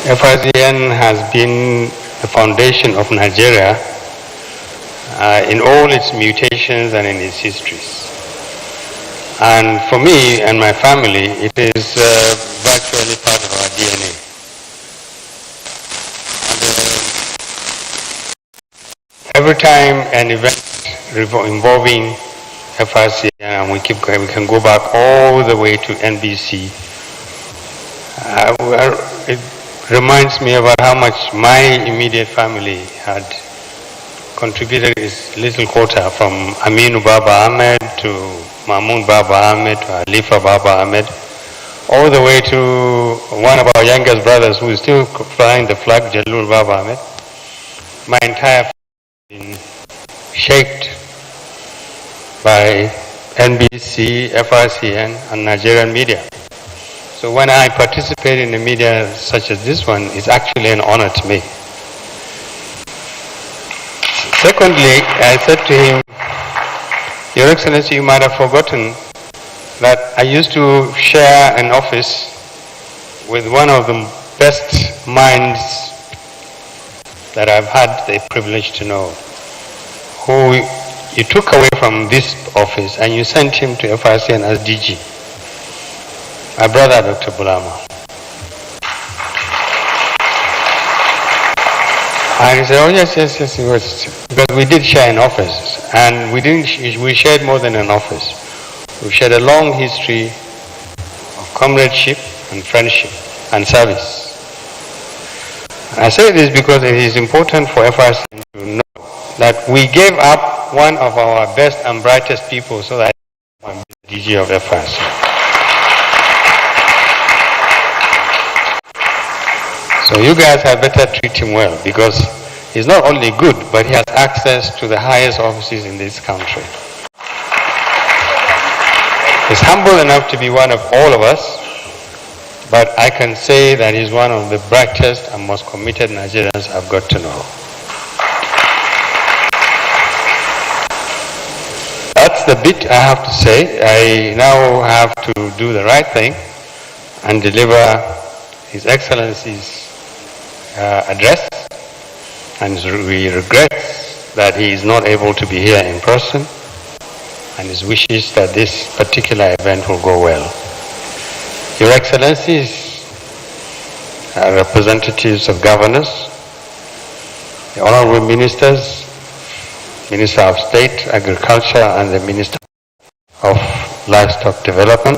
FRCN has been the foundation of Nigeria in all its mutations and in its histories. And for me and my family, it is virtually part of our DNA. And, every time an event involving FRCN, and we can go back all the way to NBC, it reminds me about how much my immediate family had contributed its little quota, from Aminu Baba Ahmed to Mamun Baba Ahmed to Alifa Baba Ahmed, all the way to one of our youngest brothers who is still flying the flag, Jalul Baba Ahmed. My entire family has been shaped by NBC, FRCN, and Nigerian media. So when I participate in a media such as this one, it's actually an honor to me. Secondly, I said to him, Your Excellency, you might have forgotten that I used to share an office with one of the best minds that I've had the privilege to know, who you took away from this office and you sent him to FRCN as DG. My brother, Dr. Bulama. And he said, oh yes, he was, because we did share an office, and we shared more than an office. We shared a long history of comradeship and friendship and service. And I say this because it is important for FRCN to know that we gave up one of our best and brightest people so that I can be the DG of FRCN. So you guys had better treat him well, because he's not only good, but he has access to the highest offices in this country. He's humble enough to be one of all of us, but I can say that he's one of the brightest and most committed Nigerians I've got to know. That's the bit I have to say. I now have to do the right thing and deliver His Excellency's address, and we regret that he is not able to be here in person, and his wishes that this particular event will go well. Your Excellencies, representatives of governors, the honorable ministers, Minister of State, Agriculture, and the Minister of Livestock Development,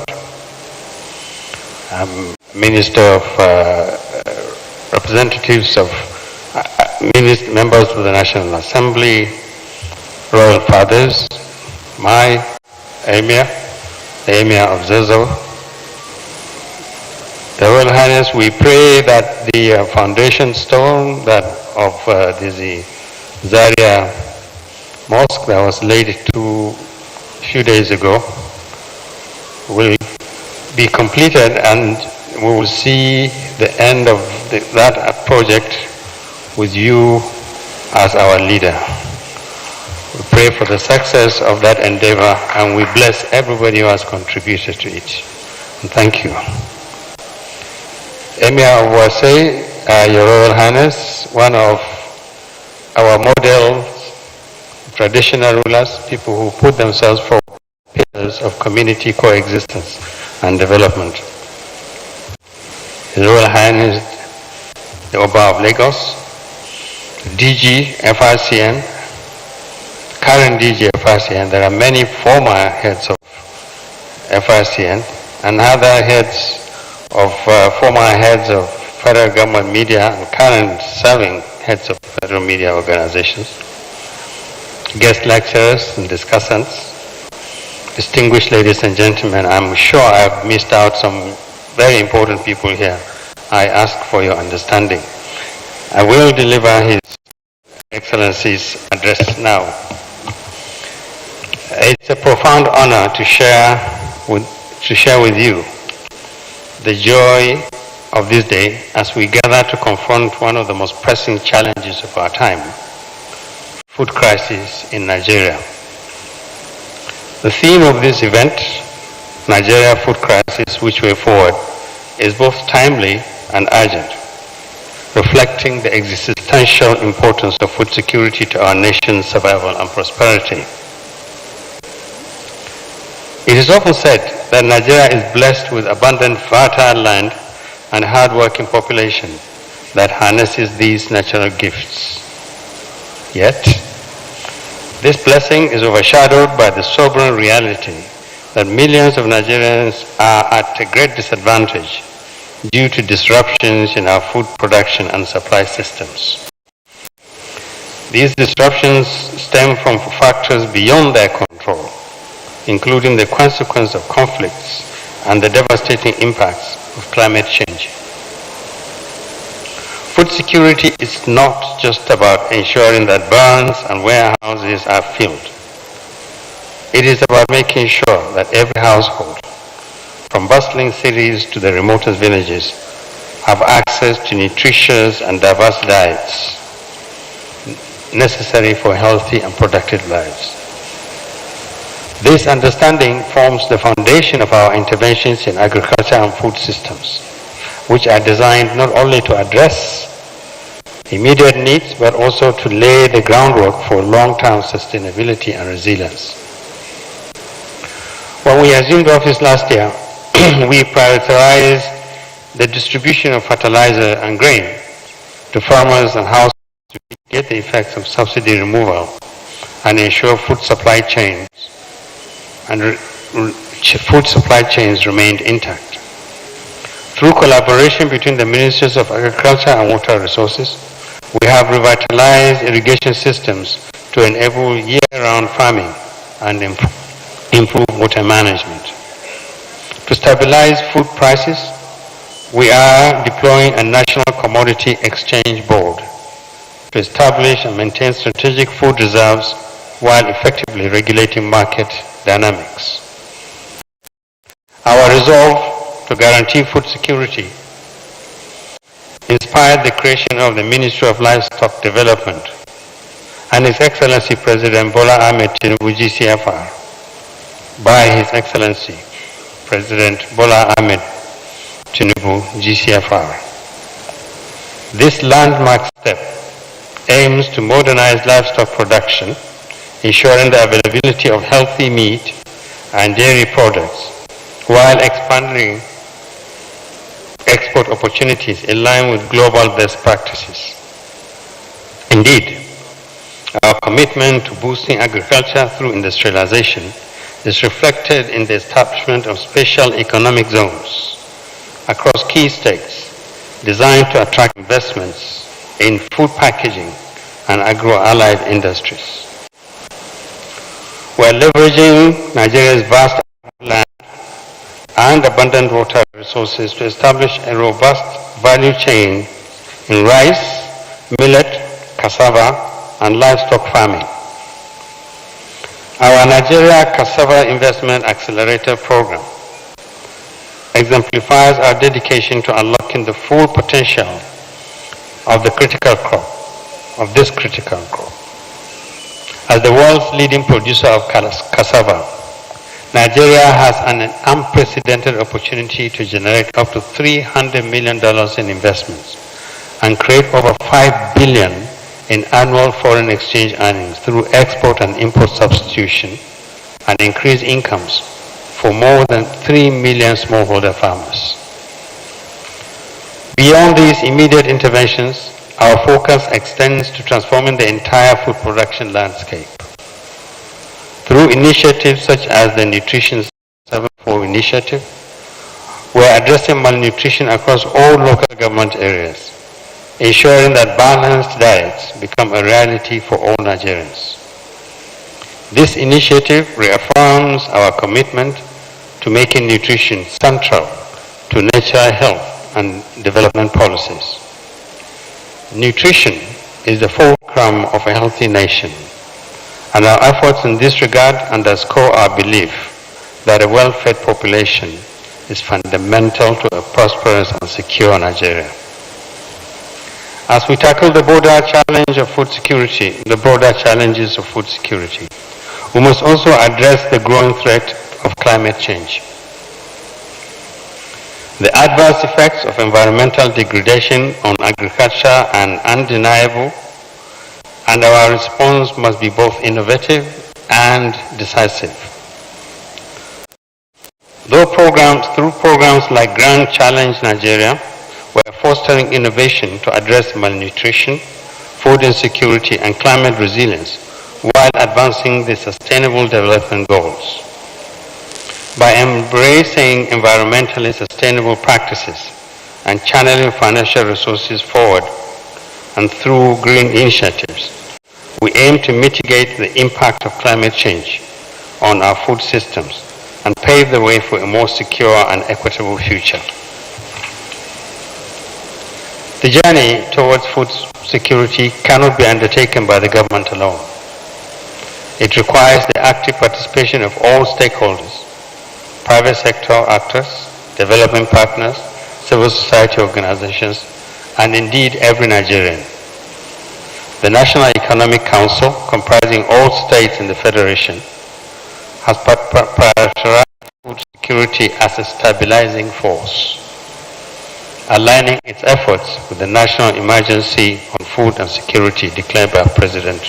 Minister of representatives of members of the National Assembly, Royal Fathers, my Emir, the Emir of Zazzau, the Royal Highness, we pray that the foundation stone of the Zaria Mosque that was laid a few days ago will be completed, and we will see the end of that project with you as our leader. We pray for the success of that endeavor, and we bless everybody who has contributed to it. And thank you. Emir of Wasai, Your Royal Highness, one of our model traditional rulers, people who put themselves for pillars of community coexistence and development. His Royal Highness, the Oba of Lagos, DG FRCN, current DG FRCN, there are many former heads of FRCN and other heads of former heads of federal government media and current serving heads of federal media organizations, guest lecturers and discussants, distinguished ladies and gentlemen. I'm sure I've missed out some very important people here. I ask for your understanding. I will deliver His Excellency's address now. It's a profound honor to share with you the joy of this day as we gather to confront one of the most pressing challenges of our time, food crisis in Nigeria. The theme of this event, Nigeria Food Crisis, Which Way Forward, is both timely and urgent. reflecting the existential importance of food security to our nation's survival and prosperity. It is often said that Nigeria is blessed with abundant fertile land and hard-working population that harnesses these natural gifts. Yet, this blessing is overshadowed by the sobering reality that millions of Nigerians are at a great disadvantage due to disruptions in our food production and supply systems. These disruptions stem from factors beyond their control, including the consequence of conflicts and the devastating impacts of climate change. Food security is not just about ensuring that barns and warehouses are filled. It is about making sure that every household, from bustling cities to the remotest villages, have access to nutritious and diverse diets necessary for healthy and productive lives. This understanding forms the foundation of our interventions in agriculture and food systems, which are designed not only to address immediate needs, but also to lay the groundwork for long-term sustainability and resilience. When we assumed office last year, we prioritized the distribution of fertilizer and grain to farmers and households to mitigate the effects of subsidy removal and ensure food supply chains remained intact. Through collaboration between the Ministries of Agriculture and Water Resources, we have revitalized irrigation systems to enable year-round farming and improve water management. To stabilize food prices, we are deploying a national commodity exchange board to establish and maintain strategic food reserves while effectively regulating market dynamics. Our resolve to guarantee food security inspired the creation of the Ministry of Livestock Development and His Excellency President Bola Ahmed Tinubu GCFR by His Excellency President Bola Ahmed Tinubu GCFR. This landmark step aims to modernize livestock production, ensuring the availability of healthy meat and dairy products, while expanding export opportunities in line with global best practices. Indeed, our commitment to boosting agriculture through industrialization is reflected in the establishment of special economic zones across key states designed to attract investments in food packaging and agro-allied industries. We're leveraging Nigeria's vast land and abundant water resources to establish a robust value chain in rice, millet, cassava, and livestock farming. Our Nigeria Cassava Investment Accelerator Program exemplifies our dedication to unlocking the full potential of this critical crop. As the world's leading producer of cassava, Nigeria has an unprecedented opportunity to generate up to $300 million in investments and create over $5 billion in annual foreign exchange earnings through export and import substitution and increase incomes for more than 3 million smallholder farmers. Beyond these immediate interventions, our focus extends to transforming the entire food production landscape. Through initiatives such as the Nutrition 7-4 initiative, we are addressing malnutrition across all local government areas, ensuring that balanced diets become a reality for all Nigerians. This initiative reaffirms our commitment to making nutrition central to national health and development policies. Nutrition is the fulcrum of a healthy nation, and our efforts in this regard underscore our belief that a well-fed population is fundamental to a prosperous and secure Nigeria. As we tackle the broader challenges of food security, we must also address the growing threat of climate change. The adverse effects of environmental degradation on agriculture are undeniable, and our response must be both innovative and decisive. Through programs like Grand Challenge Nigeria, we are fostering innovation to address malnutrition, food insecurity, and climate resilience while advancing the Sustainable Development Goals. By embracing environmentally sustainable practices and channeling financial resources forward and through green initiatives, we aim to mitigate the impact of climate change on our food systems and pave the way for a more secure and equitable future. The journey towards food security cannot be undertaken by the government alone. It requires the active participation of all stakeholders, private sector actors, development partners, civil society organizations, and indeed every Nigerian. The National Economic Council, comprising all states in the Federation, has prioritized food security as a stabilizing force, aligning its efforts with the National Emergency on Food and Security declared by President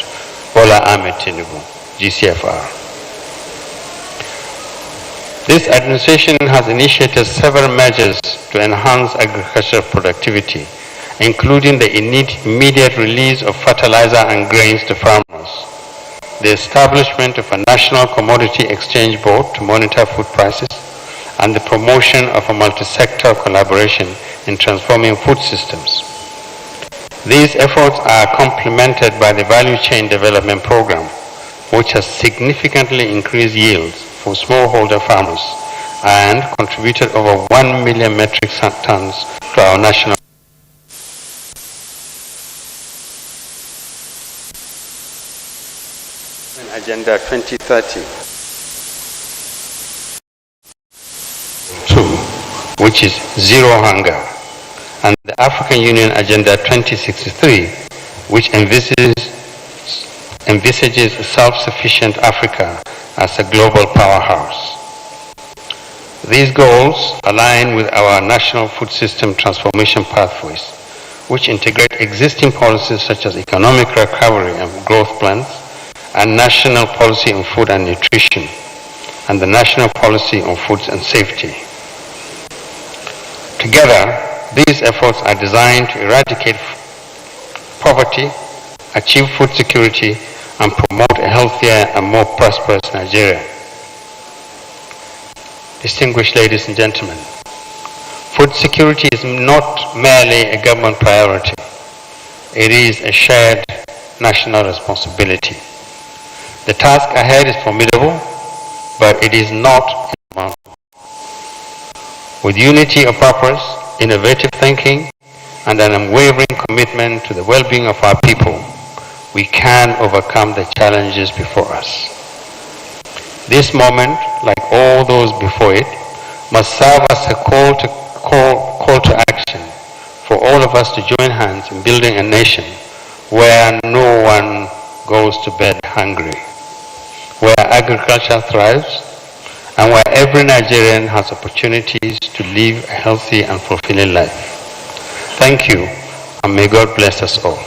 Bola Ahmed Tinubu, GCFR. This administration has initiated several measures to enhance agricultural productivity, including the immediate release of fertilizer and grains to farmers, the establishment of a national commodity exchange board to monitor food prices, and the promotion of a multi-sector collaboration in transforming food systems. These efforts are complemented by the Value Chain Development Program, which has significantly increased yields for smallholder farmers and contributed over 1 million metric tons to our national Agenda 2030, which is zero hunger, and the African Union Agenda 2063, which envisages a self-sufficient Africa as a global powerhouse. These goals align with our national food system transformation pathways, which integrate existing policies such as economic recovery and growth plans, and national policy on food and nutrition, and the national policy on foods and safety. Together, these efforts are designed to eradicate poverty, achieve food security, and promote a healthier and more prosperous Nigeria. Distinguished ladies and gentlemen, food security is not merely a government priority. It is a shared national responsibility. The task ahead is formidable, but it is not insurmountable. With unity of purpose, innovative thinking, and an unwavering commitment to the well-being of our people, we can overcome the challenges before us. This moment, like all those before it, must serve as a call to action for all of us to join hands in building a nation where no one goes to bed hungry, where agriculture thrives, and where every Nigerian has opportunities to live a healthy and fulfilling life. Thank you, and may God bless us all.